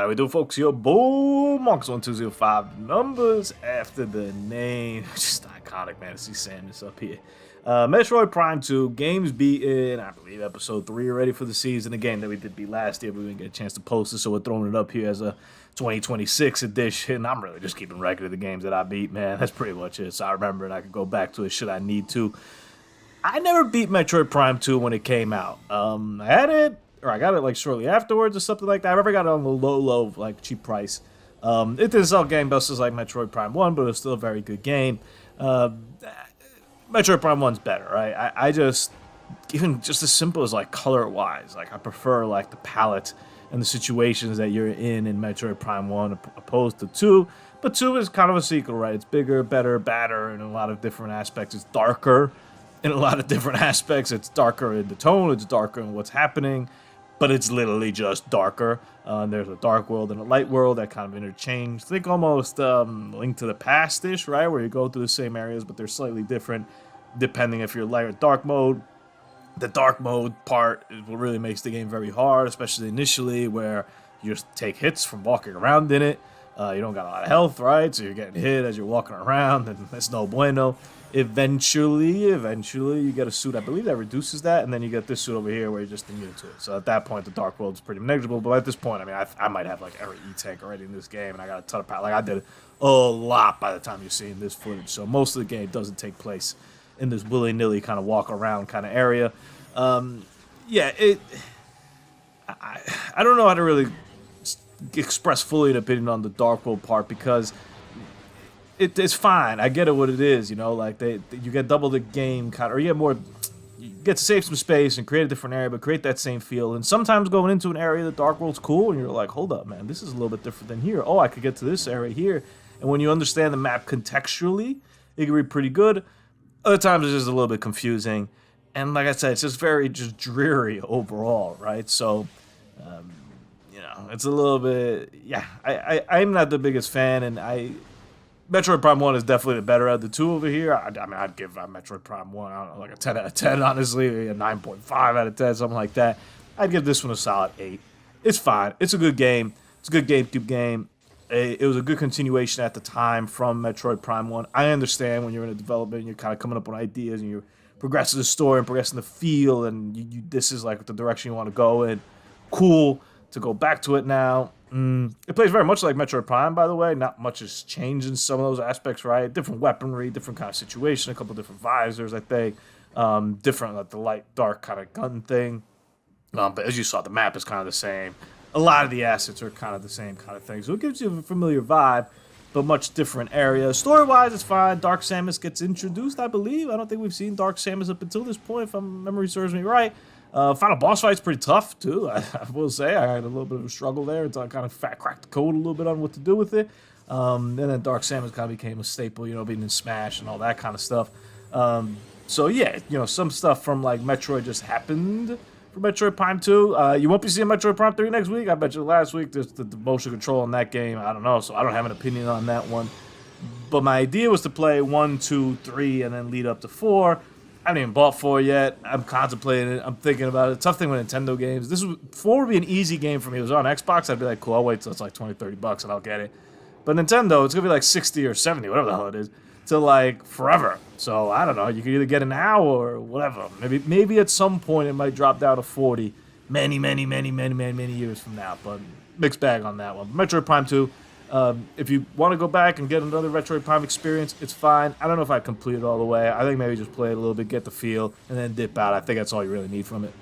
How we do, folks? Yo, boom, Monks1205 numbers after the name. Just iconic, man, to see Samus up here. Metroid Prime 2, games beaten, I believe episode 3 already for the season. A game that we did beat last year, but we didn't get a chance to post it, so we're throwing it up here as a 2026 edition. I'm really just keeping record of the games that I beat, man. That's pretty much it. So I remember and I could go back to it should I need to. I never beat Metroid Prime 2 when it came out. I had it, or I got it like shortly afterwards or something like that. I never got it on the low, like cheap price. It didn't sell gangbusters like Metroid Prime 1, but it was still a very good game. Metroid Prime 1's better, right? I just, even just as simple as like color-wise, like I prefer like the palette and the situations that you're in Metroid Prime 1 opposed to 2. But 2 is kind of a sequel, right? It's bigger, better, badder in a lot of different aspects. It's darker in a lot of different aspects. It's darker in the tone, it's darker in what's happening, but it's literally just darker. There's a dark world and a light world that kind of interchange. Think almost Link to the Past-ish, right? Where you go through the same areas, but they're slightly different depending if you're light or dark mode. The dark mode part is what really makes the game very hard, especially initially, where you just take hits from walking around in it. You don't got a lot of health, right? So you're getting hit as you're walking around, and that's no bueno. Eventually, you get a suit, I believe, that reduces that, and then you get this suit over here where you're just immune to it. So at that point, the Dark World is pretty negligible, but at this point, I mean, I might have, like, every E-Tank already in this game, and I got a ton of power. Like, I did a lot by the time you're seeing this footage, so most of the game doesn't take place in this willy-nilly kind of walk-around kind of area. Yeah, I don't know how to really express fully an opinion on the Dark World part, because it's fine. I get it what it is, you know, like you get double the game kind of, or you get to save some space and create a different area, but create that same feel. And sometimes going into an area, the Dark World's cool, and you're like, hold up, man, this is a little bit different than here. Oh, I could get to this area here. And when you understand the map contextually, it can be pretty good. Other times it's just a little bit confusing. And like I said, it's just very dreary overall, right? So, you know, it's a little bit, yeah, I'm not the biggest fan, and Metroid Prime 1 is definitely the better of the two over here. I mean, I'd give Metroid Prime 1, I don't know, like a 10 out of 10, honestly, a 9.5 out of 10, something like that. I'd give this one a solid 8. It's fine. It's a good game. It's a good GameCube game. It was a good continuation at the time from Metroid Prime 1. I understand when you're in a development and you're kind of coming up with ideas and you're progressing the story and progressing the feel, and this is like the direction you want to go in. Cool to go back to it now. It plays very much like Metroid Prime, by the way. Not much has changed in some of those aspects, right? Different weaponry, different kind of situation, a couple different visors, I think. Different, like the light, dark kind of gun thing. But as you saw, the map is kind of the same. A lot of the assets are kind of the same kind of thing. So it gives you a familiar vibe, but much different areas. Story-wise, it's fine. Dark Samus gets introduced, I believe. I don't think we've seen Dark Samus up until this point, if my memory serves me right. Final boss fight's pretty tough, too. I will say I had a little bit of a struggle there until I kind of cracked the code a little bit on what to do with it. And then Dark Samus kind of became a staple, you know, being in Smash and all that kind of stuff. So, yeah, you know, some stuff from, like, Metroid just happened for Metroid Prime 2. You won't be seeing Metroid Prime 3 next week. I bet you last week there's the motion control on that game. I don't know, so I don't have an opinion on that one. But my idea was to play 1, 2, 3, and then lead up to 4. I haven't even bought 4 yet. I'm contemplating it. I'm thinking about it. Tough thing with Nintendo games. 4 would be an easy game for me. If it was on Xbox, I'd be like, cool, I'll wait till it's like 20, 30 bucks and I'll get it. But Nintendo, it's going to be like 60 or 70, whatever the hell it is, till like forever. So I don't know. You can either get it now or whatever. Maybe at some point it might drop down to 40 many years from now. But mixed bag on that one. Metroid Prime 2. If you want to go back and get another Metroid Prime experience, it's fine. I don't know if I complete it all the way. I think maybe just play it a little bit, get the feel, and then dip out. I think that's all you really need from it.